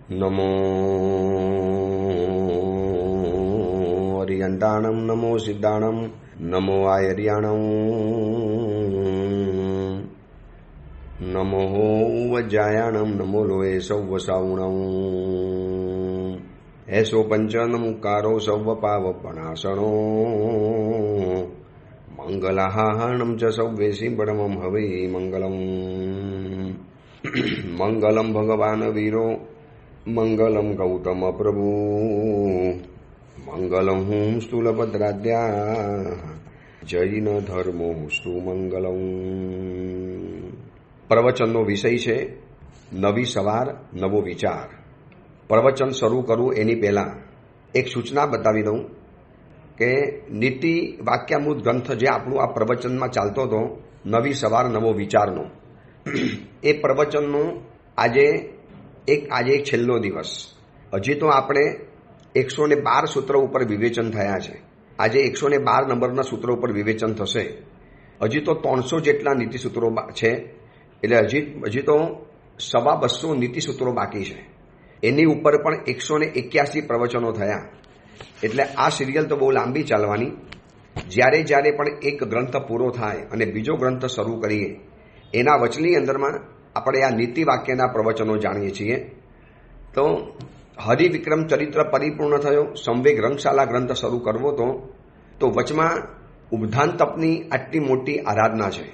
નમો હરિયંતાણમ નમો સિદ્ધાણમ નમો આયર્યાણમ નમો વજ્જાયાણમ નમો લોહે સૌવ સાવણમ એસો પંચનમુકારો સૌવ પાવપણાસણો મંગલાહાહણમ ચ સૌવેશી પરમમ હવે મંગલમ મંગલમ ભગવાન વીરો મંગલમ ગૌતમ પ્રભુ મંગલમ હુમ સ્થૂલભદ્રાદ્યા જૈન ધર્મો સ્તુ મંગલમ. પ્રવચનનો વિષય છે નવી સવાર નવો વિચાર. પ્રવચન શરૂ કરું એની પહેલાં એક સૂચના બતાવી દઉં કે નીતિ વાક્યામૃત ગ્રંથ જે આપણું આ પ્રવચનમાં ચાલતો હતો, નવી સવાર નવો વિચારનો, એ પ્રવચનનો આજે એક છેલ્લો દિવસ. હજી તો આપણે 112 સૂત્ર ઉપર વિવેચન થયા છે. આજે 112 નંબરના સૂત્રો ઉપર વિવેચન થશે. હજી તો 300 જેટલા નીતિ સૂત્રો છે, એટલે હજી તો 250 નીતિ સૂત્રો બાકી છે. એની ઉપર પણ 181 પ્રવચનો થયા. એટલે આ સિરિયલ તો બહુ લાંબી ચાલવાની. જ્યારે પણ એક ગ્રંથ પૂરો થાય અને બીજો ગ્રંથ શરૂ કરીએ, એના વચની અંદરમાં આપણે આ નીતિ વાક્યના પ્રવચનો જાણીએ છીએ. તો હરિવિક્રમ ચરિત્ર પરિપૂર્ણ થયો, સંવેગ રંગશાલા ગ્રંથ શરૂ કરવો તો વચમાં ઉદ્ધાન તપની આટલી મોટી આરાધના છે.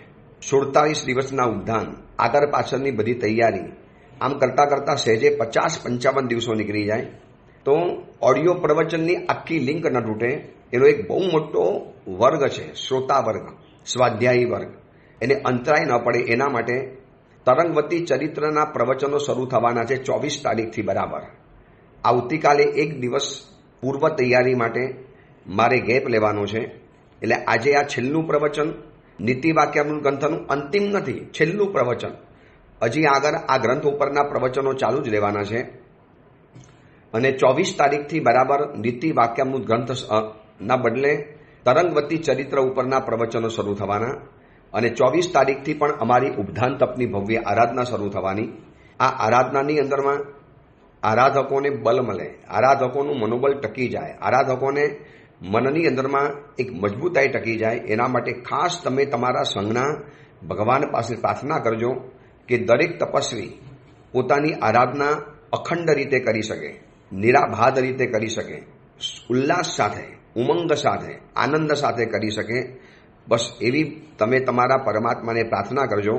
47 દિવસના ઉદ્ધાન, આગળ પાછળની બધી તૈયારી, આમ કરતાં સહેજે 50-55 દિવસો નીકળી જાય. તો ઓડિયો પ્રવચનની આખી લિંક ન તૂટે એનો એક બહુ મોટો વર્ગ છે, શ્રોતા વર્ગ, સ્વાધ્યાયી વર્ગ, એને અંતરાય ન પડે એના માટે તરંગવતી ચરિત્રના પ્રવચનો શરૂ થવાના છે 24 તારીખથી બરાબર. આવતીકાલે એક દિવસ પૂર્વ તૈયારી માટે મારે ગેપ લેવાનો છે. એટલે આજે આ છેલ્લું પ્રવચન નીતિ વાક્યામૃત ગ્રંથનું અંતિમ નથી, છેલ્લું પ્રવચન. હજી આગળ આ ગ્રંથ ઉપરના પ્રવચનો ચાલુ જ રહેવાના છે. અને 24 તારીખથી બરાબર નીતિ વાક્યામૃત ગ્રંથના બદલે તરંગવતી ચરિત્ર ઉપરના પ્રવચનો શરૂ થવાના. અને 24 તારીખથી પણ અમારી ઉદ્ધાન તપની ભવ્ય આરાધના શરૂ થવાની. આ આરાધનાની અંદરમાં આરાધકોને બલ મળે, આરાધકોનું મનોબળ ટકી જાય, આરાધકોને મનની અંદરમાં એક મજબૂતાઈ ટકી જાય, એના માટે ખાસ તમે તમારા સંઘના ભગવાન પાસે પ્રાર્થના કરજો કે દરેક તપસ્વી પોતાની આરાધના અખંડ રીતે કરી શકે, નિરાબાધ રીતે કરી શકે, ઉલ્લાસ સાથે, ઉમંગ સાથે, આનંદ સાથે કરી શકે. બસ એવી તમે તમારા પરમાત્માને પ્રાર્થના કરજો.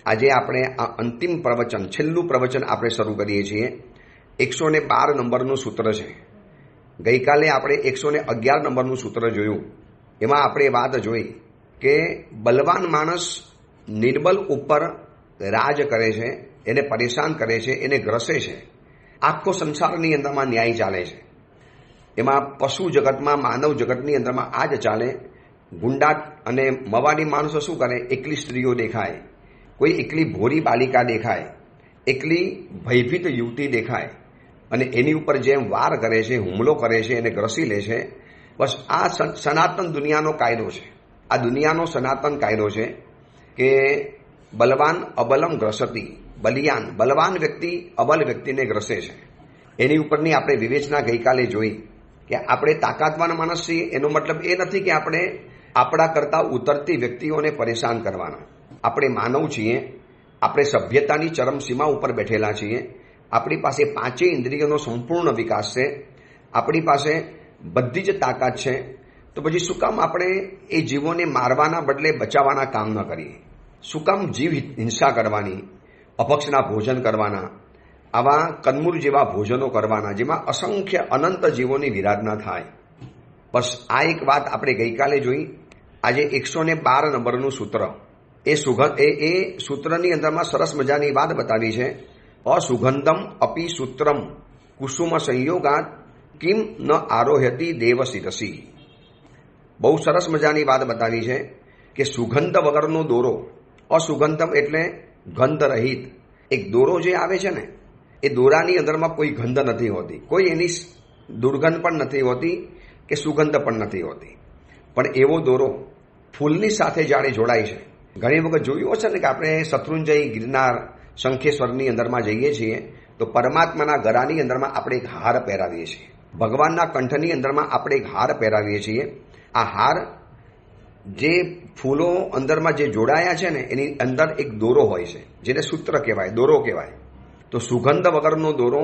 આજે આપણે આ અંતિમ પ્રવચન, છેલ્લું પ્રવચન આપણે શરૂ કરીએ છીએ. 112 નંબરનું સૂત્ર છે. ગઈકાલે આપણે 111 નંબરનું સૂત્ર જોયું. એમાં આપણે વાત જોઈ કે બલવાન માણસ નિર્બલ ઉપર રાજ કરે છે, એને પરેશાન કરે છે, એને ગ્રસે છે. આખો સંસારની અંદરમાં ન્યાય ચાલે છે. એમાં પશુ જગતમાં, માનવ જગતની અંદરમાં આ જ ચાલે. ગુંડા અને મવાડી માણસો શું કરે? એકલી સ્ત્રીઓ દેખાય, કોઈ એકલી ભોરી બાલિકા દેખાય, એકલી ભયભીત યુવતી દેખાય અને એની ઉપર જેમ વાર કરે છે, હુમલો કરે છે, એને ગ્રસી લે છે. બસ આ સનાતન દુનિયાનો કાયદો છે. આ દુનિયાનો સનાતન કાયદો છે કે બલવાન અબલમ ગ્રસતી. બલવાન વ્યક્તિ અબલ વ્યક્તિને ગ્રસે છે. એની ઉપરની આપણે વિવેચના ગઈકાલે જોઈ કે આપણે તાકાતવાન માણસ છીએ, એનો મતલબ એ નથી કે આપણે આપણા કરતાં ઉતરતી વ્યક્તિઓને પરેશાન કરવાના. આપણે માનવ છીએ, આપણે સભ્યતાની ચરમસીમા ઉપર બેઠેલા છીએ. આપણી પાસે 5 ઇન્દ્રિયોનો સંપૂર્ણ વિકાસ છે, આપણી પાસે બધી જ તાકાત છે. તો પછી શું કામ આપણે એ જીવોને મારવાના બદલે બચાવવાના કામ ન કરીએ? શું કામ જીવ હિંસા કરવાની, અભક્ષના ભોજન કરવાના, આવા કન્મૂર જેવા ભોજનો કરવાના જેમાં અસંખ્ય અનંત જીવોની વિરાધના થાય? બસ આ એક વાત આપણે ગઈકાલે જોઈ. આજે 112 નંબરનું સૂત્ર, એ સૂત્રની અંદરમાં સરસ મજાની વાત બતાવી છે. અસુગંધમ અપી સૂત્રમ કુસુમ સંયોગાત કિમ ન આરોહ્યતિ દેવશિરસી. બહુ સરસ મજાની વાત બતાવી છે કે સુગંધ વગરનો દોરો, અસુગંધમ એટલે ગંધ રહિત. એક દોરો જે આવે છે ને, એ દોરાની અંદરમાં કોઈ ગંધ નથી હોતી, કોઈ એની દુર્ગંધ પણ નથી હોતી કે સુગંધ પણ નથી હોતી. પણ એવો દોરો ફૂલની સાથે જાણે જોડાય છે. ઘણી વખત જોયું હશે ને કે આપણે શત્રુંજય, ગિરનાર, શંખેશ્વરની અંદરમાં જઈએ છીએ તો પરમાત્માના ગળાની અંદરમાં આપણે એક હાર પહેરાવીએ છીએ, ભગવાનના કંઠની અંદરમાં આપણે એક હાર પહેરાવીએ છીએ. આ હાર જે ફૂલો અંદરમાં જે જોડાયા છે ને એની અંદર એક દોરો હોય છે, જેને સૂત્ર કહેવાય, દોરો કહેવાય. તો સુગંધ વગરનો દોરો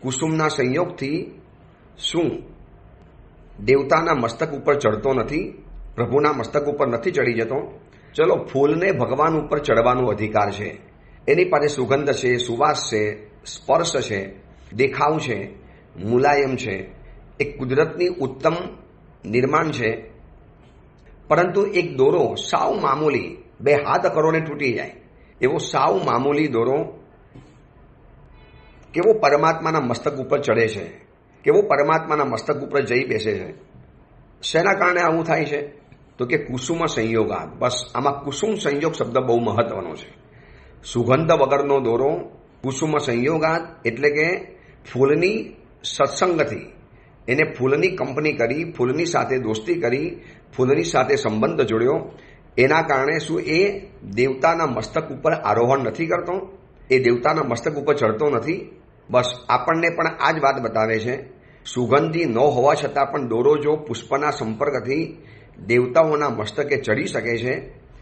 કુસુમના સંયોગથી શું દેવતાના મસ્તક ઉપર ચડતો નથી, પ્રભુના મસ્તક ઉપર નથી ચડી જતો? ચલો, ફૂલને ભગવાન ઉપર ચડવાનો અધિકાર છે. એની પાસે સુગંધ છે, સુવાસ છે, સ્પર્શ છે, દેખાવ છે, મુલાયમ છે, એક કુદરતની ઉત્તમ નિર્માણ છે. પરંતુ એક દોરો સાવ મામૂલી, 2 હાથ કરો ને તૂટી જાય એવો સાવ મામૂલી દોરો કેવો પરમાત્માના મસ્તક ઉપર ચડે છે, કેવો પરમાત્માના મસ્તક ઉપર જઈ બેસે છે. શેના કારણે આવું થાય છે? તો કે કુસુમ સંયોગાત. બસ આમાં કુસુમ સંયોગ શબ્દ બહુ મહત્વનો છે. સુગંધ વગરનો દોરો કુસુમ સંયોગાત એટલે કે ફૂલની સત્સંગથી, એને ફૂલની કંપની કરી, ફૂલની સાથે દોસ્તી કરી, ફૂલની સાથે સંબંધ જોડ્યો, એના કારણે શું એ દેવતાના મસ્તક ઉપર આરોહણ નથી કરતો, એ દેવતાના મસ્તક ઉપર ચડતો નથી. બસ આપણને પણ આ જ વાત બતાવે છે. સુગંધી ન હોવા છતાં પણ દોરો જો પુષ્પના સંપર્કથી દેવતાઓના મસ્તકે ચડી શકે છે,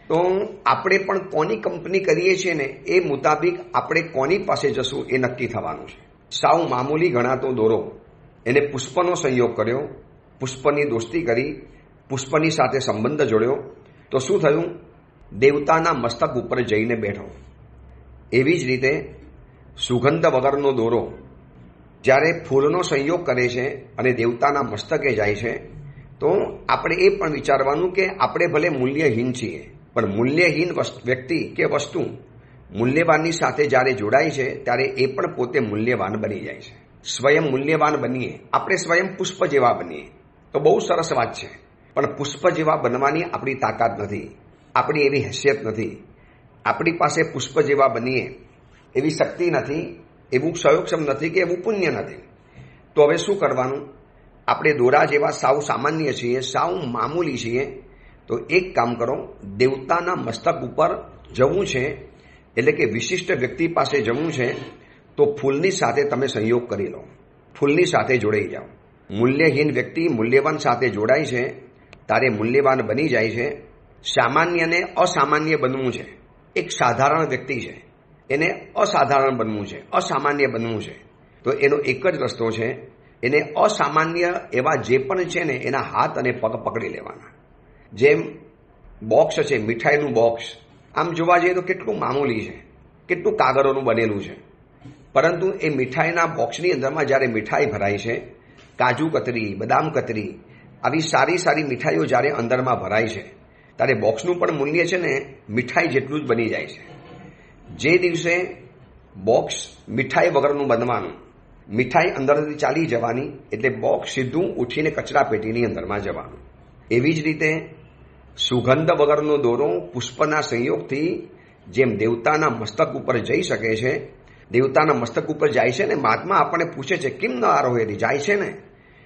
તો આપણે પણ કોની કંપની કરીએ છીએ ને એ મુતાબિક આપણે કોની પાસે જશું એ નક્કી થવાનું છે. સાવ મામૂલી ગણાતો દોરો, એને પુષ્પનો સંયોગ કર્યો, પુષ્પની દોસ્તી કરી, પુષ્પની સાથે સંબંધ જોડ્યો, તો શું થયું? દેવતાના મસ્તક ઉપર જઈને બેઠો. એવી જ રીતે સુગંધ વગરનો દોરો જ્યારે ફૂલનો સંયોગ કરે છે અને દેવતાના મસ્તકે જાય છે, તો આપણે એ પણ વિચારવાનું કે આપણે ભલે મૂલ્યહીન છીએ, પણ મૂલ્યહીન વ્યક્તિ કે વસ્તુ મૂલ્યવાનની સાથે જ્યારે જોડાય છે ત્યારે એ પણ પોતે મૂલ્યવાન બની જાય છે. સ્વયં મૂલ્યવાન બનીએ, આપણે સ્વયં પુષ્પ જેવા બનીએ તો બહુ સરસ વાત છે. પણ પુષ્પ જેવા બનવાની આપણી તાકાત નથી, આપણી એવી હેસિયત નથી, આપણી પાસે પુષ્પ જેવા બનીએ એવી શક્તિ નથી, એવું સયોક્ષમ નથી કે એવું પુણ્ય નથી. તો હવે શું કરવાનું? આપણે દોરા જેવા સાવ સામાન્ય છીએ, સાવ મામૂલી છીએ. તો એક કામ કરો, દેવતાના મસ્તક ઉપર જવું છે એટલે કે વિશિષ્ટ વ્યક્તિ પાસે જવું છે, તો ફૂલની સાથે તમે સંયોગ કરી લો, ફૂલની સાથે જોડાઈ જાઓ. મૂલ્યહીન વ્યક્તિ મૂલ્યવાન સાથે જોડાય છે તારે મૂલ્યવાન બની જાય છે. સામાન્યને અસામાન્ય બનવું છે. એક સાધારણ વ્યક્તિ છે, એને અસાધારણ બનવું છે, અસામાન્ય બનવું છે. તો એનો એક જ રસ્તો છે, એને અસામાન્ય એવા જે પણ છે ને એના હાથ અને પગ પકડી લેવાના. જેમ બોક્સ છે, મીઠાઈનું બોક્સ, આમ જોવા જઈએ તો કેટલું મામૂલી છે, કેટલું કાગળોનું બનેલું છે, પરંતુ એ મીઠાઈના બોક્સની અંદરમાં જ્યારે મીઠાઈ ભરાય છે, કાજુ કતરી, બદામ કતરી, આવી સારી સારી મીઠાઈઓ જ્યારે અંદરમાં ભરાય છે, ત્યારે બોક્સનું પણ મૂલ્ય છે ને મીઠાઈ જેટલું જ બની જાય છે. જે દિવસે બોક્સ મીઠાઈ વગરનું બનવાનું, મીઠાઈ અંદરથી ચાલી જવાની, એટલે બોક્સ સીધું ઉઠીને કચરા પેટીની અંદરમાં જવાનું. એવી જ રીતે સુગંધ વગરનો દોરો પુષ્પના સંયોગથી જેમ દેવતાના મસ્તક ઉપર જઈ શકે છે, દેવતાના મસ્તક ઉપર જાય છે ને, મહાત્મા આપણને પૂછે છે કેમ ન આરોહેથી જાય છે ને,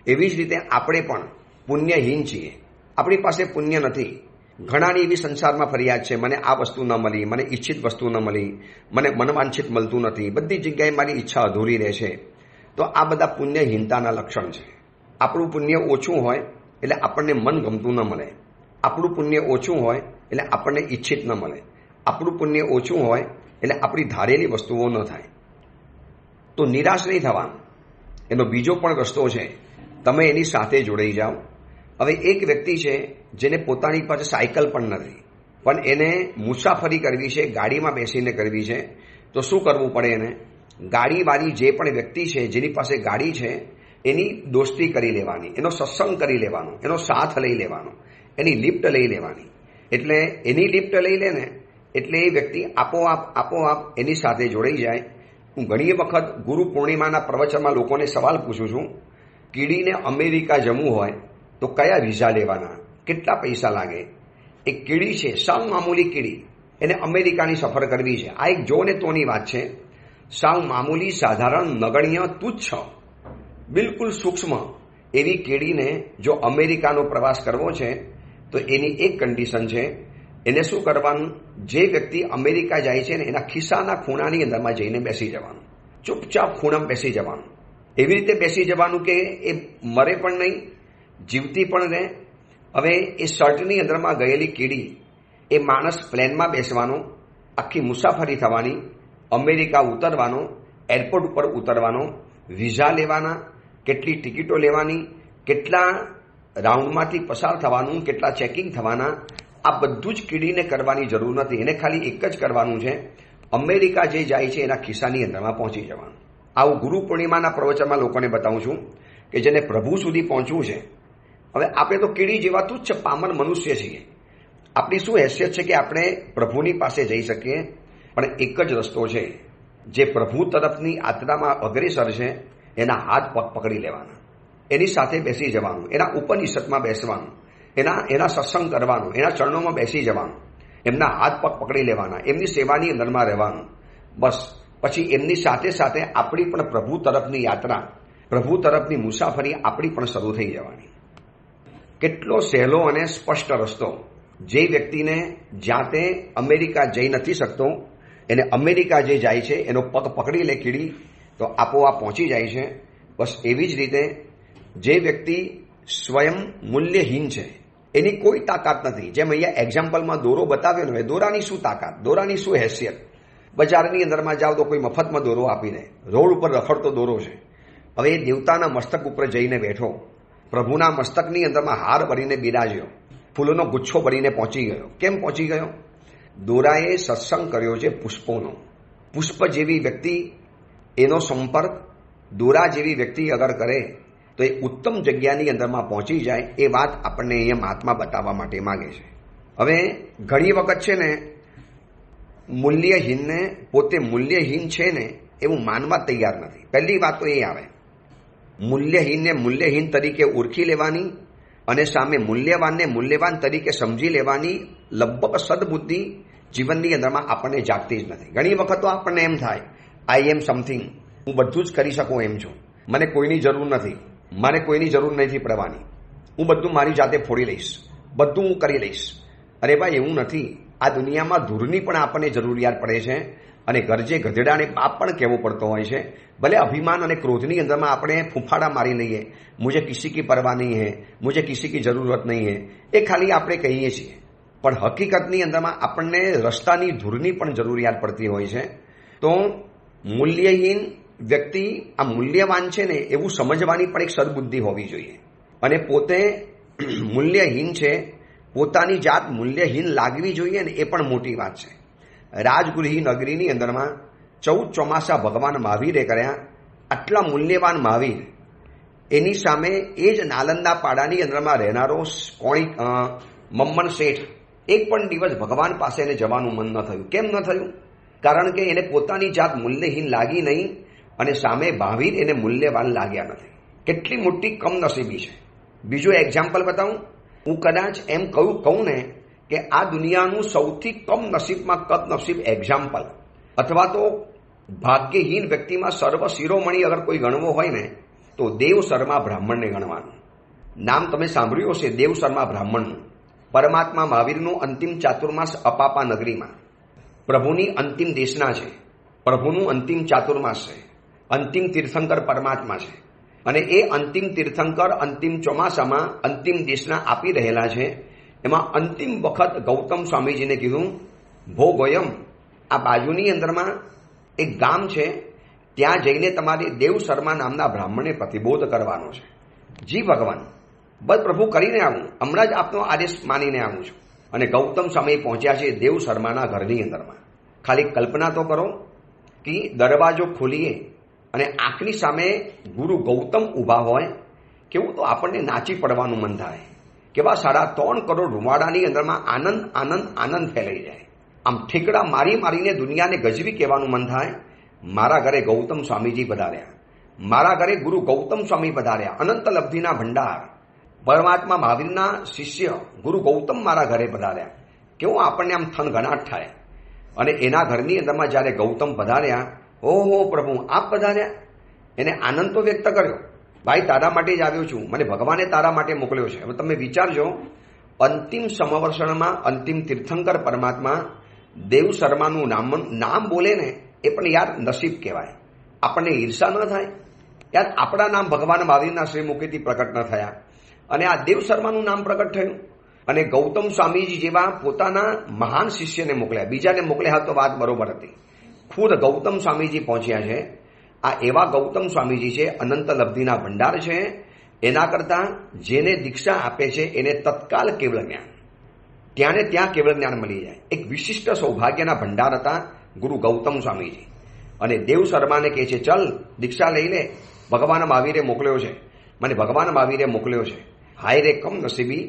એવી જ રીતે આપણે પણ પુણ્યહીન છીએ, આપણી પાસે પુણ્ય નથી. ઘણાની એવી સંસારમાં ફરિયાદ છે, મને આ વસ્તુ ન મળી, મને ઈચ્છિત વસ્તુ ન મળી, મને મનવાંછિત મળતું નથી, બધી જગ્યાએ મારી ઈચ્છા અધૂરી રહે છે. તો આ બધા પુણ્યહીનતાના લક્ષણ છે. આપણું પુણ્ય ઓછું હોય એટલે આપણને મન ગમતું ન મળે, આપણું પુણ્ય ઓછું હોય એટલે આપણને ઈચ્છિત ન મળે, આપણું પુણ્ય ઓછું હોય એટલે આપણી ધારેલી વસ્તુઓ ન થાય. તો નિરાશ નહીં થવાનું. એનો બીજો પણ રસ્તો છે, તમે એની સાથે જોડાઈ જાઓ. હવે એક વ્યક્તિ છે જેને પોતાની પાસે સાયકલ પણ નથી, પણ એને મુસાફરી કરવી છે, ગાડીમાં બેસીને કરવી છે, તો શું કરવું પડે? એને ગાડીવાળી જે પણ વ્યક્તિ છે જેની પાસે ગાડી છે એની દોસ્તી કરી લેવાની, એનો સત્સંગ કરી લેવાનો, એનો સાથ લઈ લેવાનો, એની લિફ્ટ લઈ લેવાની. એટલે એની લિફ્ટ લઈ લે ને એટલે એ વ્યક્તિ આપોઆપ એની સાથે જોડાઈ જાય. હું ઘણી વખત ગુરુ પૂર્ણિમાના પ્રવચનમાં લોકોને સવાલ પૂછું છું, કીડીને અમેરિકા જવું હોય તો કયા વિઝા લેવાના, કેટલા પૈસા લાગે? એક કીડી છે, સાવ મામૂલી કીડી, એને અમેરિકાની સફર કરવી છે. આ એક જો ને તોની વાત છે. સાવ મામૂલી, સાધારણ, નગણ્ય, તુચ્છ, બિલકુલ સૂક્ષ્મ એવી કીડીને જો અમેરિકાનો પ્રવાસ કરવો છે તો એની એક કન્ડિશન છે, એને શું કરવાનું? જે વ્યક્તિ અમેરિકા જાય છે ને એના ખિસ્સાના ખૂણાની અંદરમાં જઈને બેસી જવાનું. ચૂપચાપ ખૂણામાં બેસી જવાનું. એવી રીતે બેસી જવાનું કે એ મરે પણ નહીં, જીવતી પણ રહે. હવે એ શર્ટની અંદરમાં ગયેલી કીડી, એ માણસ પ્લેનમાં બેસવાનો, આખી મુસાફરી થવાની, અમેરિકા ઉતરવાનો, એરપોર્ટ ઉપર ઉતરવાનો, વિઝા લેવાના, કેટલી ટિકિટો લેવાની, કેટલા રાઉન્ડમાંથી પસાર થવાનું, કેટલા ચેકિંગ થવાના, આ બધું જ કીડીને કરવાની જરૂર નથી. એને ખાલી એક જ કરવાનું છે, અમેરિકા જે જાય છે એના ખિસ્સાની અંદરમાં પહોંચી જવાનું. આવું ગુરુ પૂર્ણિમાના પ્રવચનમાં લોકોને બતાવું છું કે જેને પ્રભુ સુધી પહોંચવું છે. હવે આપણે તો કીડી જેવા તુચ્છ પામર મનુષ્ય છીએ. આપણી શું હેસિયત છે કે આપણે પ્રભુની પાસે જઈ શકીએ? પણ એક જ રસ્તો છે, જે પ્રભુ તરફની યાત્રામાં અગ્રેસર છે એના હાથ પગ પકડી લેવાના, એની સાથે બેસી જવાનું, એના ઉપનિષદમાં બેસવાનું, એના સત્સંગ કરવાનું, એના ચરણોમાં બેસી જવાનું, એમના હાથ પગ પકડી લેવાના, એમની સેવાની અંદરમાં રહેવાનું. બસ પછી એમની સાથે સાથે આપણી પણ પ્રભુ તરફની યાત્રા, પ્રભુ તરફની મુસાફરી આપણી પણ શરૂ થઈ જવાની. કેટલો સહેલો અને સ્પષ્ટ રસ્તો. જે વ્યક્તિને જ્યાં તે અમેરિકા જઈ નથી શકતો, એને અમેરિકા જે જાય છે એનો પગ પકડી લે કીડી તો આપોઆપ પહોંચી જાય છે. બસ એવી જ રીતે જે વ્યક્તિ સ્વયં મૂલ્યહીન છે, એની કોઈ તાકાત નથી. જેમ અહીંયા એક્ઝામ્પલમાં દોરો બતાવ્યો ને, દોરાની શું તાકાત, દોરાની શું હેસિયત? બજારની અંદરમાં જાઓ તો કોઈ મફતમાં દોરો આપી દે, રોડ ઉપર રખડતો દોરો છે. હવે એ દેવતાના મસ્તક ઉપર જઈને બેઠો, પ્રભુના મસ્તકની અંદરમાં હાર ભરીને બિરાજ્યો, ફૂલોનો ગુચ્છો ભરીને પહોંચી ગયો. કેમ પહોંચી ગયો? દોરાએ સત્સંગ કર્યો છે પુષ્પોનો. પુષ્પ જેવી વ્યક્તિ એનો સંપર્ક દોરા જેવી વ્યક્તિ અગર કરે તો એ ઉત્તમ જગ્યાની અંદરમાં પહોંચી જાય. એ વાત આપણને અહીંયા મહાત્મા બતાવવા માટે માગે છે. હવે ઘણી વખત છે ને, મૂલ્યહીનને પોતે મૂલ્યહીન છે ને એવું માનવા તૈયાર નથી. પહેલી વાત તો એ આવે, મૂલ્યહીનને મૂલ્યહીન તરીકે ઓળખી લેવાની અને સામે મૂલ્યવાનને મૂલ્યવાન તરીકે સમજી લેવાની લગભગ સદબુદ્ધિ જીવનની અંદરમાં આપણને જાગતી જ નથી. ઘણી વખત તો આપણને એમ થાય, આઈ એમ સમથિંગ, હું બધું જ કરી શકું એમ છું, મને કોઈની જરૂર નથી, મારે કોઈની જરૂર નથી પડવાની, હું બધું મારી જાતે ફોડી લઈશ, બધું હું કરી લઈશ. અરે ભાઈ, એવું નથી. આ દુનિયામાં ધૂળની પણ આપણને જરૂરિયાત પડે છે અને ગરજે ગધેડાને બાપ પણ કહેવો પડતો હોય છે. ભલે અભિમાન અને ક્રોધની અંદરમાં આપણે ફૂંફાડા મારી લઈએ, મુझे કિસી કી પરવા નહીં હૈ, મુझे કિસી કી જરૂરત નહીં હૈ, એ ખાલી આપણે કહીએ છીએ. પણ હકીકતની અંદરમાં આપણને રસ્તાની ધૂળની પણ જરૂરિયાત પડતી હોય છે. તો મૂલ્યહીન વ્યક્તિ આ મૂલ્યવાન છે ને એવું સમજવાની પણ એક સદબુદ્ધિ હોવી જોઈએ. અને પોતે મૂલ્યહીન છે, પોતાની જાત મૂલ્યહીન લાગવી જોઈએ ને, એ પણ મોટી વાત છે. રાજગૃહી નગરીની અંદરમાં 14 ચોમાસા ભગવાન મહાવીરે કર્યા. આટલા મૂલ્યવાન મહાવીર, એની સામે એ જ નાલંદા પાડાની અંદરમાં રહેનારો મમ્મન શેઠ, એક પણ દિવસ ભગવાન પાસે એને જવાનું મન ન થયું. કેમ ન થયું? કારણ કે એને પોતાની જાત મૂલ્યહીન લાગી નહીં અને સામે મહાવીર એને મૂલ્યવાન લાગ્યા નથી. કેટલી મોટી કમનસીબી છે. બીજું એક્ઝામ્પલ બતાવું. હું કદાચ એમ કહું ને કે આ દુનિયાનું સૌથી કમનસીબમાં કદનસીબ એક્ઝામ્પલ અથવા તો ભાગ્યહીન વ્યક્તિમાં સર્વ શિરોમણી અગર કોઈ ગણવો હોય ને તો દેવ શર્મા બ્રાહ્મણને ગણવાનું. નામ તમે સાંભળ્યું હશે, દેવ શર્મા બ્રાહ્મણનું. પરમાત્મા મહાવીરનું અંતિમ ચાતુર્માસ અપાપા નગરીમાં પ્રભુની અંતિમ દેશના છે, પ્રભુનું અંતિમ ચાતુર્માસ છે, અંતિમ તીર્થંકર પરમાત્મા છે. અને એ અંતિમ તીર્થંકર અંતિમ ચોમાસામાં અંતિમ દેશના આપી રહેલા છે. એમાં અંતિમ વખત ગૌતમ સ્વામીજીને કીધું, ભોગોયમ, આ બાજુની અંદરમાં એક ગામ છે, ત્યાં જઈને તમારે દેવ શર્મા નામના બ્રાહ્મણને પ્રતિબોધ કરવાનો છે. જી ભગવાન, બસ પ્રભુ કરીને આવું, હમણાં જ આપનો આદેશ માનીને આવું છું. અને ગૌતમ સ્વામી પહોંચ્યા છે દેવ શર્માના ઘરની અંદરમાં. ખાલી કલ્પના તો કરો કે દરવાજો ખોલીએ અને આંખની સામે ગુરુ ગૌતમ ઊભા હોય, કેવું તો આપણને નાચી પડવાનું મન થાય. કેવા 3.5 કરોડ રૂવાડાની અંદરમાં આનંદ આનંદ આનંદ ફેલાઈ જાય. આમ ઠેકડા મારી મારીને દુનિયાને ગજવી કહેવાનું મન થાય, મારા ઘરે ગૌતમ સ્વામીજી પધાર્યા, મારા ઘરે ગુરુ ગૌતમ સ્વામી પધાર્યા, અનંત લબ્ધિના ભંડાર, પરમાત્મા મહાવીરના શિષ્ય ગુરુ ગૌતમ મારા ઘરે પધાર્યા. કેવું આપણને આમ થનગનાટ થાય. અને એના ઘરની અંદરમાં જ્યારે ગૌતમ પધાર્યા, ઓહો પ્રભુ આપ પધાર્યા, એને આનંદ તો વ્યક્ત કર્યો, ભાઈ તારા માટે જ આવ્યો છું, મને ભગવાને તારા માટે મોકલ્યો છે. હવે તમે વિચારજો, અંતિમ સમવર્ષણમાં અંતિમ તીર્થંકર પરમાત્મા દેવ શર્માનું નામ બોલે ને, એ પણ યાર નસીબ કહેવાય. આપણને ઈર્ષા ન થાય? યાર, આપણા નામ ભગવાન મહાવીરના શ્રીમુખેથી પ્રકટ ન થયા અને આ દેવ શર્માનું નામ પ્રકટ થયું? અને ગૌતમ સ્વામીજી જેવા પોતાના મહાન શિષ્યને મોકલ્યા, બીજાને મોકલ્યા તો વાત બરોબર હતી. ખુદ ગૌતમ સ્વામીજી પહોંચ્યા છે. આ એવા ગૌતમ સ્વામીજી છે, અનંત લબ્ધિના ભંડાર છે. એના કરતા જેને દીક્ષા આપે છે એને તત્કાલ કેવળ જ્ઞાન, ત્યાંને ત્યાં કેવળ જ્ઞાન મળી જાય. એક વિશિષ્ટ સૌભાગ્યના ભંડાર હતા ગુરુ ગૌતમ સ્વામીજી. અને દેવ શર્માને કહે છે, ચલ દીક્ષા લઈ લે, ભગવાન મહાવીરે મોકલ્યો છે, મને ભગવાન મહાવીરે મોકલ્યો છે. હાય રે કમ નસીબી,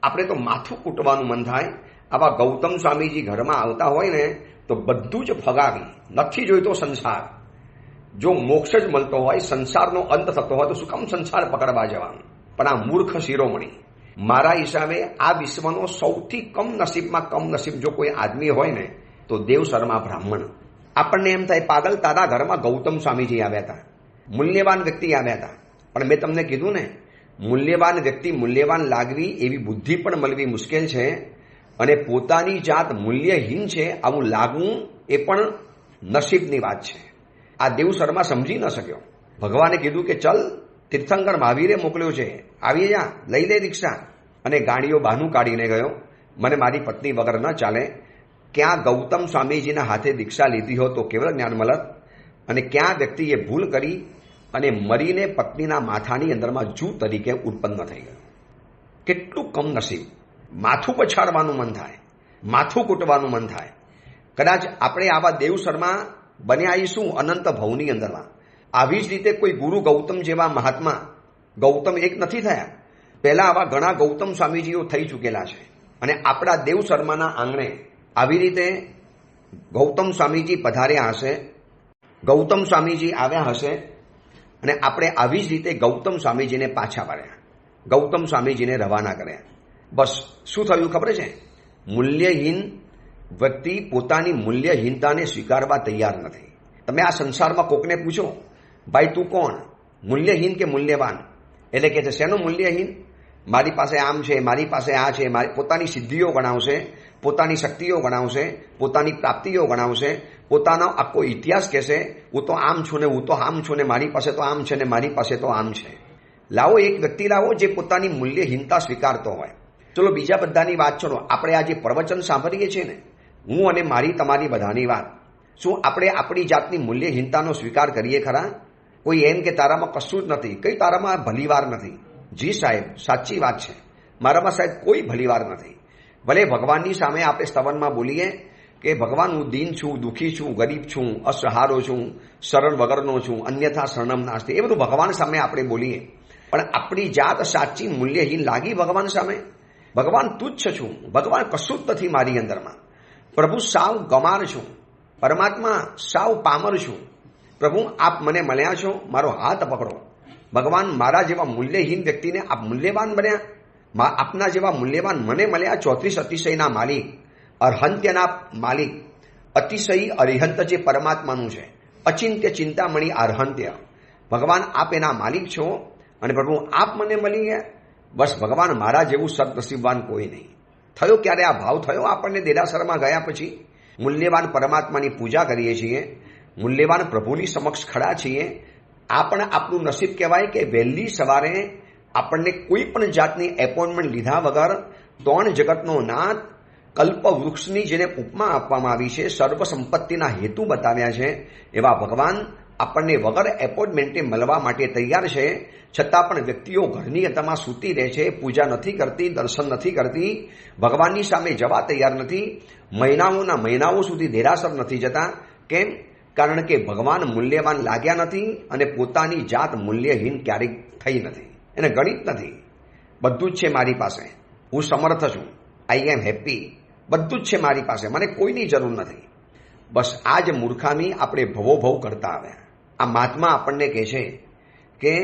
આપણે તો માથું કૂટવાનું મન થાય. આવા ગૌતમ સ્વામીજી ઘરમાં આવતા હોય ને તો બધું જ ફગાવી, નથી જોઈતો સંસાર. જો મોક્ષ જ મળતો હોય, સંસારનો અંત થતો હોય તો શું કામ સંસાર પકડવા જવાનું? પણ આ મૂર્ખ શિરોમણી, મારા હિસાબે આ વિશ્વનો સૌથી કમ નસીબમાં કમ નસીબ જો કોઈ આદમી હોય ને તો દેવ શર્મા બ્રાહ્મણ. આપણને એમ થાય, પાગલ, તારા ઘરમાં ગૌતમ સ્વામીજી આવ્યા હતા, મૂલ્યવાન વ્યક્તિ આવ્યા હતા. પણ મેં તમને કીધું ને, મૂલ્યવાન વ્યક્તિ મૂલ્યવાન લાગવી એવી બુદ્ધિ પણ મળવી મુશ્કેલ છે. અને પોતાની જાત મૂલ્યહીન છે આવું લાગવું એ પણ નસીબની વાત છે. આ દેવ શર્મા સમજી ન શક્યો. ભગવાને કીધું કે ચલ, તીર્થંકર મહાવીરે મોકલ્યો છે, આવી જા, લઈ લે દીક્ષા. અને ગાડીઓ બહાનું કાઢીને ગયો, મને મારી પત્ની વગર ન ચાલે. ક્યાં ગૌતમ સ્વામીજીના હાથે દીક્ષા લીધી હોત તો કેવળ જ્ઞાન મળત, અને ક્યાં વ્યક્તિએ ભૂલ કરી અને મરીને પત્નીના માથાની અંદરમાં જૂ તરીકે ઉત્પન્ન થઈ ગયું. કેટલું કમ નસીબ! માથું પછાડવાનું મન થાય, માથું કૂટવાનું મન થાય. કદાચ આપણે આવા દેવ શર્મા બન્યા આવીશું અનંત ભવની અંદરમાં. આવી જ રીતે કોઈ ગુરુ ગૌતમ જેવા મહાત્મા, ગૌતમ એક નથી થયા, પહેલા આવા ઘણા ગૌતમ સ્વામીજીઓ થઈ ચૂકેલા છે. અને આપણા દેવ શર્માના આંગણે આવી રીતે ગૌતમ સ્વામીજી પધાર્યા હશે, ગૌતમ સ્વામીજી આવ્યા હશે, અને આપણે આવી જ રીતે ગૌતમ સ્વામીજીને પાછા પાડ્યા, ગૌતમ સ્વામીજીને રવાના કર્યા. બસ શું થયું ખબર છે? મૂલ્યહીન વ્યક્તિ પોતાની મૂલ્યહીનતાને સ્વીકારવા તૈયાર નથી. તમે આ સંસારમાં કોકને પૂછો, ભાઈ તું કોણ, મૂલ્યહીન કે મૂલ્યવાન? એટલે કે છે, શેનું મૂલ્યહીન? મારી પાસે આમ છે, મારી પાસે આ છે, મારી પોતાની સિદ્ધિઓ ગણાવશે, પોતાની શક્તિઓ ગણાવશે, પોતાની પ્રાપ્તિઓ ગણાવશે, પોતાનો આખો ઇતિહાસ કહેશે, હું તો આમ છું ને હું તો આમ છું ને મારી પાસે તો આમ છે ને મારી પાસે તો આમ છે. લાવો એક વ્યક્તિ લાવો જે પોતાની મૂલ્યહીનતા સ્વીકારતો હોય. ચલો બીજા બધાની વાત છોડો, આપણે આ જે પ્રવચન સાંભળીએ છીએ ને, હું અને મારી તમારી બધાની વાત, શું આપણે આપણી જાતની મૂલ્યહીનતાનો સ્વીકાર કરીએ ખરા? કોઈ એમ કે તારામાં કશું જ નથી, કઈ તારામાં ભલીવાર નથી. જી સાહેબ, સાચી વાત છે, મારામાં સાહેબ કોઈ ભલીવાર નથી. ભલે ભગવાનની સામે આપણે સ્તવનમાં બોલીએ કે ભગવાન હું દીન છું, દુઃખી છું, ગરીબ છું, અસહારો છું, શરણ વગરનો છું, અન્યથા શરણમ નાસ્તિ, એ બધું ભગવાન સામે આપણે બોલીએ. પણ આપણી જાત સાચી મૂલ્યહીન લાગી ભગવાન સામે? ભગવાન તુચ્છ છું, ભગવાન કશું જ નથી મારી અંદરમાં. પ્રભુ સાવ ગમાર છું, પરમાત્મા સાવ પામર છું. પ્રભુ આપ મને મળ્યા છો, મારો હાથ પકડો. ભગવાન મારા જેવા મૂલ્યહીન વ્યક્તિને આપ મૂલ્યવાન બન્યા, આપના જેવા મૂલ્યવાન મને મળ્યા. 34 અતિશયના માલિક, અર્હંત્યના માલિક, અતિશય અરિહંત જે પરમાત્માનું છે, અચિંત્ય ચિંતામણી અર્હંત્ય. ભગવાન આપ એના માલિક છો અને પ્રભુ આપ મને મળી ગયા. બસ ભગવાન મારા જેવું સદનસીબવાન કોઈ નહીં. થયો ક્યારે આ ભાવ થયો આપણને? દેરાસરમાં ગયા પછી મૂલ્યવાન પરમાત્માની પૂજા કરીએ છીએ, મૂલ્યવાન પ્રભુની સમક્ષ ખડા છીએ. આ પણ આપણું નસીબ કહેવાય કે વહેલી સવારે આપણને કોઈ પણ જાતની એપોઇન્ટમેન્ટ લીધા વગર 3 જગતનો નાથ, કલ્પ વૃક્ષની જેને ઉપમા આપવામાં આવી છે, સર્વ સંપત્તિના હેતુ બતાવ્યા છે, એવા ભગવાન આપણને વગર એપોઇન્ટમેન્ટે મળવા માટે તૈયાર છે. છતાં પણ વ્યક્તિઓ ઘરની અંદરમાં સૂતી રહે છે, પૂજા નથી કરતી, દર્શન નથી કરતી, ભગવાનની સામે જવા તૈયાર નથી, મહિનાઓના મહિનાઓ સુધી દેરાસર નથી જતા. કેમ? કારણ કે ભગવાન મૂલ્યવાન લાગ્યા નથી અને પોતાની જાત મૂલ્યહીન ક્યારેક થઈ નથી. એને ગણિત નથી, બધું જ છે મારી પાસે, હું સમર્થ છું, આઈ એમ હેપી, બધું જ છે મારી પાસે, મને કોઈની જરૂર નથી. બસ આ જ મૂર્ખામી આપણે ભવો ભવ કરતા આવ્યા. આ મહાત્મા આપણને કહે છે કે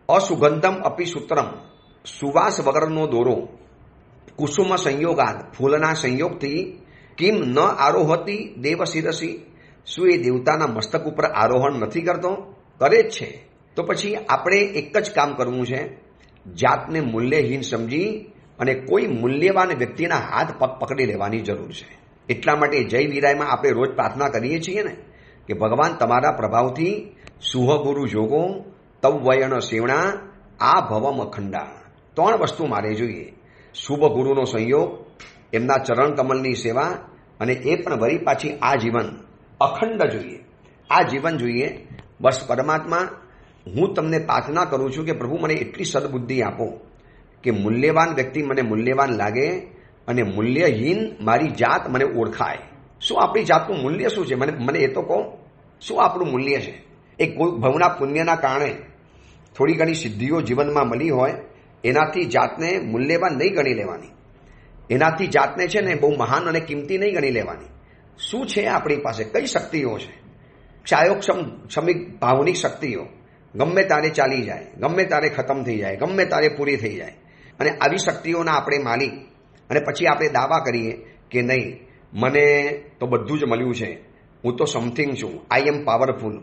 અસુગંધમ અપી સૂત્રમ, સુવાસ વગરનો દોરો, કુસુમ સંયોગાદ, ફૂલના સંયોગથી, કિમ ન આરોહતી દેવ શિરસી, શું એ દેવતાના મસ્તક ઉપર આરોહણ નથી કરતો? કરે જ છે. તો પછી આપણે એક જ કામ કરવું છે, જાતને મૂલ્યહીન સમજી અને કોઈ મૂલ્યવાન વ્યક્તિના હાથ પગ પકડી લેવાની જરૂર છે. એટલા માટે જય વિરાયમાં આપણે રોજ પ્રાર્થના કરીએ છીએ ને કે ભગવાન તમારા પ્રભાવથી સુહગુરુ જોગો તવ વયણ સેવણા આ ભવમ અખંડા. 3 વસ્તુ મારે જોઈએ: શુભ ગુરુનો સંયોગ, એમના ચરણ કમલની સેવા, અને એ પણ વળી પાછી આ જીવન અખંડ જોઈએ. આ જીવન જોઈએ. બસ પરમાત્મા, હું તમને પ્રાર્થના કરું છું કે પ્રભુ મને એટલી સદબુદ્ધિ આપો કે મૂલ્યવાન વ્યક્તિ મને મૂલ્યવાન લાગે અને મૂલ્યહીન મારી જાત મને ઓળખાય. શું આપણી જાતનું મૂલ્ય શું છે? મને એ તો કહો, શું આપણું મૂલ્ય છે? એ કોઈ ભવના પુણ્યના કારણે થોડી ઘણી સિદ્ધિઓ જીવનમાં મળી હોય, એનાથી જાતને મૂલ્યવાન નહીં ગણી લેવાની. એનાથી જાતને છે ને બહુ મહાન અને કિંમતી નહીં ગણી લેવાની. શું છે આપણી પાસે? કઈ શક્તિઓ છે? ક્ષાયોક્ષમિક ભાવનિક શક્તિઓ ગમે તારે ચાલી જાય, ગમે તારે ખતમ થઈ જાય, ગમે તારે પૂરી થઈ જાય. અને આવી શક્તિઓના આપણે માલિક, અને પછી આપણે દાવા કરીએ કે નહીં, મને તો બધું જ મળ્યું છે, હું તો સમથિંગ છું, આઈ એમ પાવરફુલ.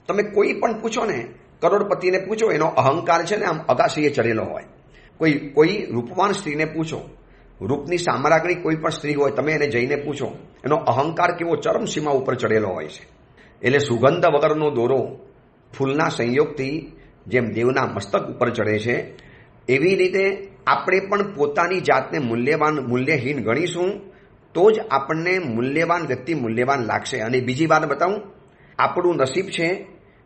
તમે કોઈ પણ પૂછો ને, કરોડપતિને પૂછો, એનો અહંકાર છે ને આમ અગાશીએ ચડેલો હોય. કોઈ રૂપવાન સ્ત્રીને પૂછો, રૂપની સામ્રાજ્ઞી કોઈ પણ સ્ત્રી હોય, તમે એને જઈને પૂછો, એનો અહંકાર કેવો ચરમસીમા ઉપર ચડેલો હોય છે. એટલે સુગંધ વગરનો દોરો ફૂલના સંયોગથી જેમ દેવના મસ્તક ઉપર ચડે છે, એવી રીતે આપણે પણ પોતાની જાતને મૂલ્યહીન ગણીશું તો જ આપણને મૂલ્યવાન વ્યક્તિ મૂલ્યવાન લાગશે. અને બીજી વાત બતાવું, આપણું નસીબ છે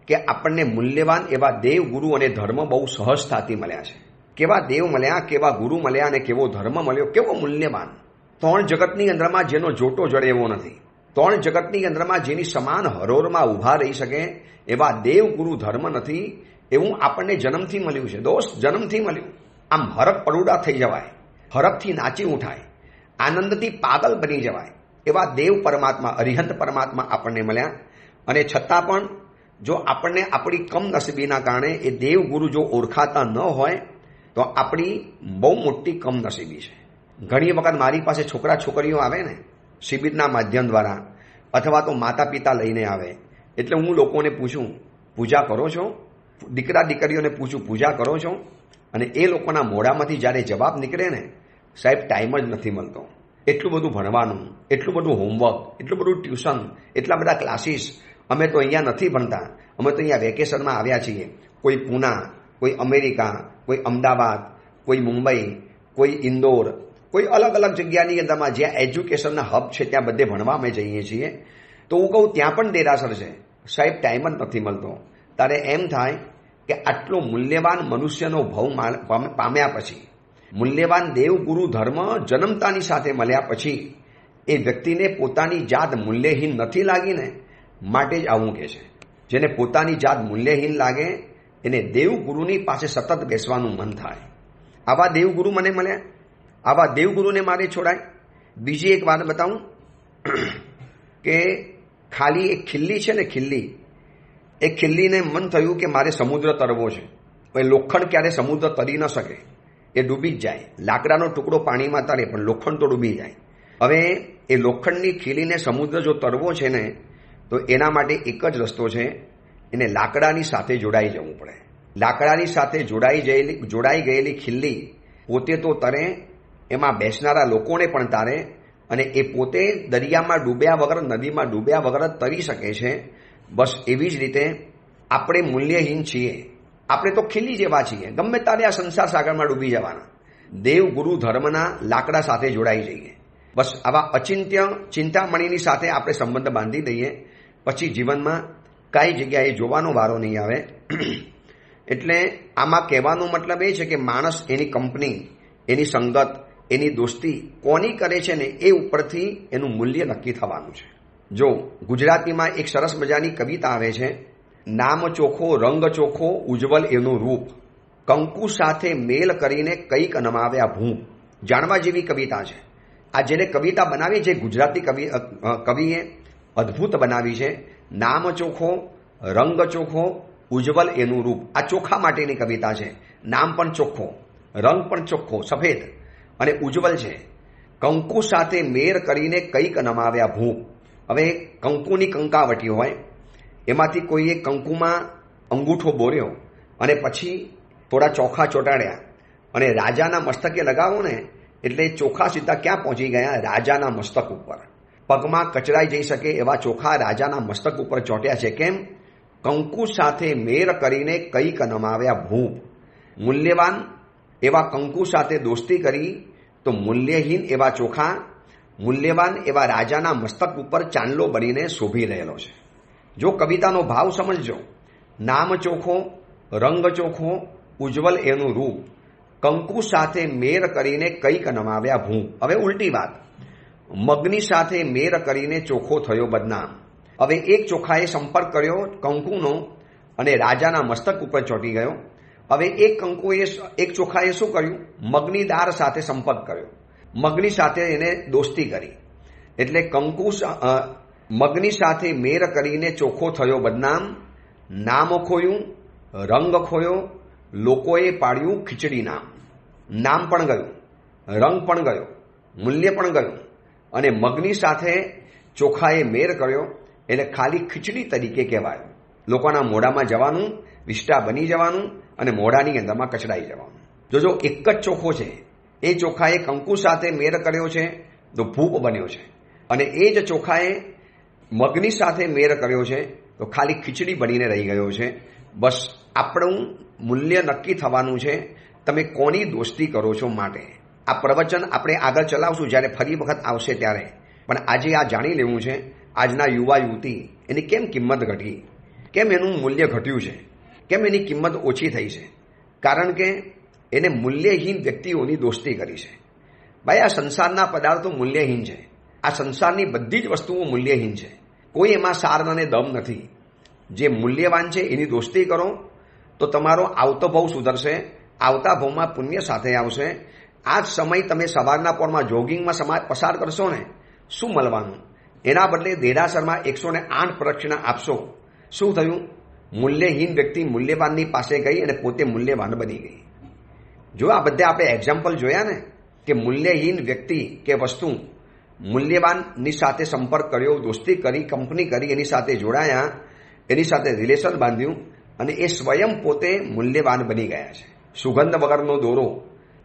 કે આપણને મૂલ્યવાન એવા દેવ, ગુરુ અને ધર્મ બહુ સહજતાથી મળ્યા છે. કેવા દેવ મળ્યા, કેવા ગુરુ મળ્યા અને કેવો ધર્મ મળ્યો, કેવો મૂલ્યવાન. 3 જગતની અંદરમાં જેનો જોટો જડે એવો નથી, 3 જગતની અંદરમાં જેની સમાન હરોરમાં ઊભા રહી શકે એવા દેવ, ગુરુ, ધર્મ નથી. એવું આપણને જન્મથી મળ્યું છે દોસ્ત, જન્મથી મળ્યું. આમ હરખ પડુડા થઈ જવાય, હરખથી નાચી ઉઠાય, આનંદથી પાગલ બની જવાય એવા દેવ પરમાત્મા, અરિહંત પરમાત્મા આપણને મળ્યા. અને છતાં પણ જો આપણને આપણી કમનસીબીના કારણે એ દેવ, ગુરુ જો ઓળખાતા ન હોય તો આપણી બહુ મોટી કમનસીબી છે. ઘણી વખત મારી પાસે છોકરા છોકરીઓ આવે ને શિબિરના માધ્યમ દ્વારા, અથવા તો માતા પિતા લઈને આવે, એટલે હું લોકોને પૂછું, પૂજા કરો છો? દીકરા દીકરીઓને પૂછું, પૂજા કરો છો? અને એ લોકોના મોઢામાંથી જ્યારે જવાબ નીકળે ને, સાહેબ ટાઈમ જ નથી મળતો. એટલું બધું ભણવાનું, એટલું બધું હોમવર્ક, એટલું બધું ટ્યુશન, એટલા બધા ક્લાસીસ. અમે તો અહીંયા નથી ભણતા, અમે તો અહીંયા વેકેશનમાં આવ્યા છીએ. કોઈ પૂના, કોઈ અમેરિકા, કોઈ અમદાવાદ, કોઈ મુંબઈ, કોઈ ઇન્દોર, કોઈ અલગ અલગ જગ્યાની અંદરમાં જ્યાં એજ્યુકેશનના હબ છે ત્યાં બધે ભણવા અમે જઈએ છીએ. તો હું કહું ત્યાં પણ દેરાસર છે, સાહેબ ટાઈમ જ નથી મળતો. તારે એમ થાય કે આટલો મૂલ્યવાન મનુષ્યનો ભાવ પામ્યા પછી, મૂલ્યવાન દેવ, ગુરુ, ધર્મ જન્મતાની સાથે મળ્યા પછી એ વ્યક્તિને પોતાની જાત મૂલ્યહીન નથી લાગીને, માટે જ આવું કહે છે. જેને પોતાની જાત મૂલ્યહીન લાગે એને દેવ, ગુરુની પાસે સતત બેસવાનું મન થાય. આવા દેવ, ગુરુ મને મળ્યા, આવા દેવગુરુને મારે છોડાય. બીજી એક વાત બતાવું કે ખાલી એક ખિલ્લી છે ને, ખિલ્લી, એ ખિલ્લીને મન થયું કે મારે સમુદ્ર તરવો છે. હવે લોખંડ ક્યારે સમુદ્ર તરી ન શકે, એ ડૂબી જ જાય. લાકડાનો ટુકડો પાણીમાં તરે પણ લોખંડ તો ડૂબી જાય. હવે એ લોખંડની ખીલીને સમુદ્ર જો તરવો છે ને, તો એના માટે એક જ રસ્તો છે, એને લાકડાની સાથે જોડાઈ જવું પડે. લાકડાની સાથે જોડાઈ ગયેલી ખિલ્લી પોતે તો તરે, એમાં બેસનારા લોકોને પણ તારે, અને એ પોતે દરિયામાં ડૂબ્યા વગર, નદીમાં ડૂબ્યા વગર તરી શકે છે. બસ એવી જ રીતે આપણે મૂલ્યહીન છીએ. આપણે તો ખીલી જેવા છીએ, ગમે તારે આ સંસાર સાગરમાં ડૂબી જવાના. દેવ, ગુરુ, ધર્મના લાકડા સાથે જોડાઈ જઈએ. બસ આવા અચિંત્ય ચિંતામણીની સાથે આપણે સંબંધ બાંધી દઈએ, પછી જીવનમાં કઈ જગ્યાએ જોવાનો વારો નહીં આવે. એટલે આમાં કહેવાનો મતલબ એ છે કે માણસ એની કંપની, એની સંગત, એની દોસ્તી કોની કરે છે ને એ ઉપરથી એનું મૂલ્ય નક્કી થવાનું છે. જો ગુજરાતીમાં એક સરસ મજાની કવિતા આવે છે, નામ ચોખ્ખો, રંગ ચોખ્ખો, ઉજ્જવલ એનું રૂપ, કંકુ સાથે મેલ કરીને કંઈક નમાવ્યા ભૂપ. જાણવા જેવી કવિતા છે. આ જેને કવિતા બનાવી છે ગુજરાતી કવિએ અદ્ભુત બનાવી છે. નામ ચોખ્ખો, રંગ ચોખ્ખો, ઉજ્જવલ એનું રૂપ. આ ચોખા માટેની કવિતા છે. નામ પણ ચોખ્ખો, રંગ પણ ચોખ્ખો, સફેદ અને ઉજ્જવલ છે. કંકુ સાથે મેર કરીને કંઈક નમાવ્યા ભૂપ. હવે કંકુની કંકાવટી હોય, એમાંથી કોઈએ કંકુમાં અંગૂઠો બોર્યો અને પછી થોડા ચોખા ચોંટાડ્યા અને રાજાના મસ્તકે લગાવો ને, એટલે ચોખા સીધા ક્યાં પહોંચી ગયા? રાજાના મસ્તક ઉપર. પગમાં કચરાઈ જઈ શકે એવા ચોખા રાજાના મસ્તક ઉપર ચોંટ્યા છે. કેમ? કંકુ સાથે મેર કરીને કંઈક નમાવ્યા ભૂપ. મૂલ્યવાન એવા કંકુ સાથે દોસ્તી કરી તો મૂલ્યહીન એવા ચોખા મૂલ્યવાન એવા રાજાના મસ્તક ઉપર ચાંદલો બનીને શોભી રહેલો છે. જો કવિતાનો ભાવ સમજજો, નામ ચોખો, રંગ ચોખો, ઉજ્જવલ એનું રૂપ, કંકુ સાથે મેર કરીને કંઈક નમાવ્યા ભૂપ. હવે ઉલટી વાત, મગની સાથે મેર કરીને ચોખો થયો બદનામ. હવે એક ચોખાએ સંપર્ક કર્યો કંકુનો અને રાજાના મસ્તક ઉપર ચોંટી ગયો. હવે એક ચોખાએ શું કર્યું? મગની દાળ સાથે સંપર્ક કર્યો, મગની સાથે એને દોસ્તી કરી. એટલે મગની સાથે મેર કરીને ચોખ્ખો થયો બદનામ. નામ ખોયું, રંગ ખોયો, લોકોએ પાડ્યું ખીચડી નામ. નામ પણ ગયું, રંગ પણ ગયો, મૂલ્ય પણ ગયું, અને મગની સાથે ચોખાએ મેર કર્યો એટલે ખાલી ખીચડી તરીકે કહેવાયું. લોકોના મોઢામાં જવાનું, વિષ્ટા બની જવાનું અને મોઢાની અંદરમાં કચડાઈ જવાનું. જો એક જ ચોખો છે, એ ચોખાએ કંકુ સાથે મેર કર્યો છે તો ભૂપ બન્યો છે, અને એ જ ચોખાએ મગની સાથે મેર કર્યો છે તો ખાલી ખીચડી બનીને રહી ગયો છે. બસ આપણું મૂલ્ય નક્કી થવાનું છે તમે કોની દોસ્તી કરો છો માટે. આ પ્રવચન આપણે આગળ ચલાવશું જ્યારે ફરી વખત આવશે ત્યારે, પણ આજે આ જાણી લેવું છે આજના યુવા યુવતી એની કેમ કિંમત ઘટી, કેમ એનું મૂલ્ય ઘટ્યું છે, કેમ એની કિંમત ઓછી થઈ છે. કારણ કે એને મૂલ્યહીન વ્યક્તિઓની દોસ્તી કરી છે. ભાઈ, આ સંસારના પદાર્થો મૂલ્યહીન છે. આ સંસારની બધી જ વસ્તુઓ મૂલ્યહીન છે. કોઈ એમાં સાર અને દમ નથી. જે મૂલ્યવાન છે એની દોસ્તી કરો તો તમારો આવતો ભાવ સુધરશે, આવતા ભાવમાં પુણ્ય સાથે આવશે. આ જ સમય તમે સવારના પોરમાં જોગિંગમાં સમય પસાર કરશો ને, શું મળવાનું? એના બદલે દેરાસરમાં 108 પ્રદક્ષિણા આપશો. શું થયું? મૂલ્યહીન વ્યક્તિ મૂલ્યવાનની પાસે ગઈ અને પોતે મૂલ્યવાન બની ગઈ. જો આ બધે આપણે એક્ઝામ્પલ જોયા ને કે મૂલ્યહીન વ્યક્તિ કે વસ્તુ મૂલ્યવાનની સાથે સંપર્ક કર્યો, દોસ્તી કરી, કંપની કરી, એની સાથે જોડાયા, એની સાથે રિલેશન બાંધ્યું અને એ સ્વયં પોતે મૂલ્યવાન બની ગયા છે. સુગંધ વગરનો દોરો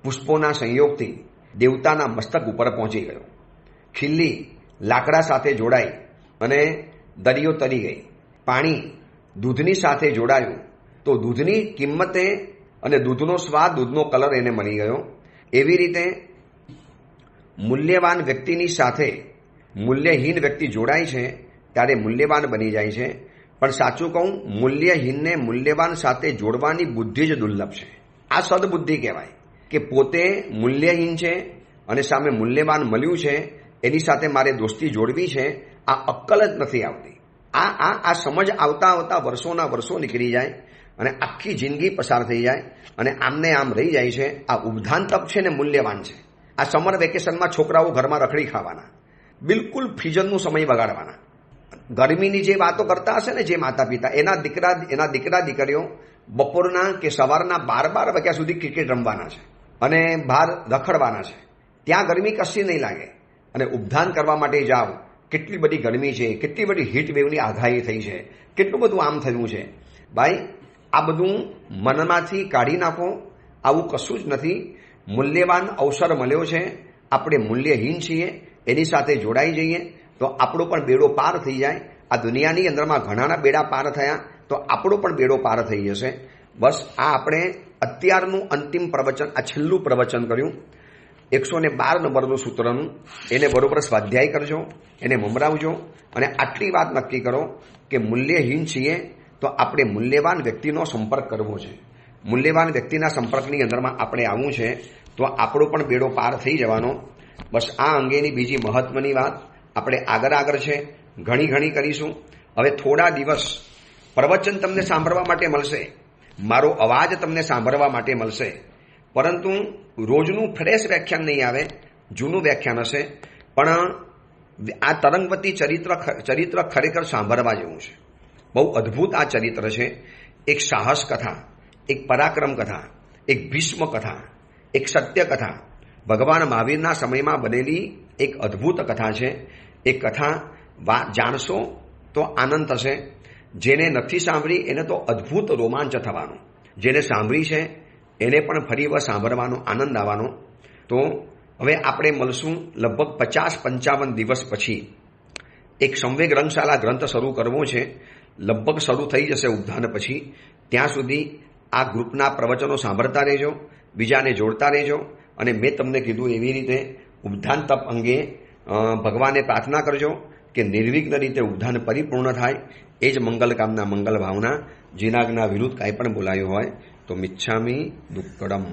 પુષ્પોના સંયોગથી દેવતાના મસ્તક ઉપર પહોંચી ગયો. ખીલ્લી લાકડા સાથે જોડાઈ અને દરિયો તરી ગઈ. પાણી દૂધની સાથે જોડાયું તો દૂધની કિંમતે અને દૂધનો સ્વાદ, દૂધનો કલર એને મળી ગયો. એવી રીતે મૂલ્યવાન વ્યક્તિની સાથે મૂલ્યહીન વ્યક્તિ જોડાય છે ત્યારે મૂલ્યવાન બની જાય છે. પણ સાચું કહું, મૂલ્યહીનને મૂલ્યવાન સાથે જોડવાની બુદ્ધિ જ દુર્લભ છે. આ સદબુદ્ધિ કહેવાય કે પોતે મૂલ્યહીન છે અને સામે મૂલ્યવાન મળ્યું છે, એની સાથે મારે દોસ્તી જોડવી છે. આ અક્કલ જ નથી આવતી. આ સમજ આવતા આવતા વર્ષોના વર્ષો નીકળી જાય અને આખી જિંદગી પસાર થઈ જાય અને આમને આમ રહી જાય છે. આ ઉદ્ધાન તપ છે ને મૂલ્યવાન છે. આ સમર વેકેશનમાં છોકરાઓ ઘરમાં રખડી ખાવાના, બિલકુલ ફ્રીઝરનો સમય બગાડવાના. ગરમીની જે વાતો કરતા હશે ને જે માતા પિતા, એના દીકરા દીકરીઓ બપોરના કે સવારના 12 વાગ્યા સુધી ક્રિકેટ રમવાના છે અને બહાર રખડવાના છે. ત્યાં ગરમી કશી નહીં લાગે અને ઉપધાન કરવા માટે જાઓ, કેટલી બધી ગરમી છે, કેટલી બધી હીટ વેવની આગાહી થઈ છે, કેટલું બધું આમ થયું છે. ભાઈ, આ બધું મનમાંથી કાઢી નાખો. આવું કશું જ નથી. મૂલ્યવાન અવસર મળ્યો છે, આપણે મૂલ્યહીન છીએ, એની સાથે જોડાઈ જઈએ તો આપણો પણ બેડો પાર થઈ જાય. આ દુનિયાની અંદરમાં ઘણાના બેડા પાર થયા તો આપણો પણ બેડો પાર થઈ જશે. બસ આ આપણે અત્યારનું અંતિમ પ્રવચન, આ છેલ્લું પ્રવચન કર્યું 112 નંબરનું સૂત્રનું. એને બરોબર સ્વાધ્યાય કરજો, એને મમરાવજો અને આટલી વાત નક્કી કરો કે મૂલ્યહીન છીએ તો આપણે મૂલ્યવાન વ્યક્તિનો સંપર્ક કરવો છે. મૂલ્યવાન વ્યક્તિના સંપર્કની અંદરમાં આપણે આવવું છે તો આપણો પણ બેડો પાર થઈ જવાનો. બસ આ અંગેની બીજી મહત્વની વાત આપણે આગળ છે, ઘણી કરીશું. હવે થોડા દિવસ પ્રવચન તમને સાંભળવા માટે મળશે, મારો અવાજ તમને સાંભળવા માટે મળશે, પરંતુ રોજનું ફ્રેશ વ્યાખ્યાન નહીં આવે, જૂનું વ્યાખ્યાન હશે. પણ આ તરંગવતી ચરિત્ર ખરેખર સાંભળવા જેવું છે. બહુ અદ્ભુત આ ચરિત્ર છે. એક સાહસ કથા, એક પરાક્રમ કથા, એક ભીષ્મ કથા, એક સત્ય કથા, ભગવાન મહાવીરના સમયમાં બનેલી એક અદ્ભુત કથા છે. એ કથા જાણશો તો આનંદ થશે. જેને નથી સાંભળી એને તો અદ્ભુત રોમાંચ થવાનો, જેને સાંભળી છે એને પણ ફરી વાર સાંભળવાનો આનંદ આવવાનો. તો હવે આપણે મળશું લગભગ 50-55 દિવસ પછી. એક સંવેગ રંગશાળા ગ્રંથ શરૂ કરવો છે. લગભગ શરૂ થઈ જશે ઉપધાન પછી. ત્યાં સુધી આ ગ્રુપના પ્રવચનો સાંભળતા રહેજો, બીજાને જોડતા રહેજો અને મેં તમને કીધું એવી રીતે ઉપધાન તપ અંગે ભગવાને પ્રાર્થના કરજો કે નિર્વિઘ્ન રીતે ઉપધાન પરિપૂર્ણ થાય. એ જ મંગલ કામના, મંગલ ભાવના. જીનાગના વિરુદ્ધ કાંઈ પણ બોલાયું હોય તો મિચ્છામી દુક્કડમ.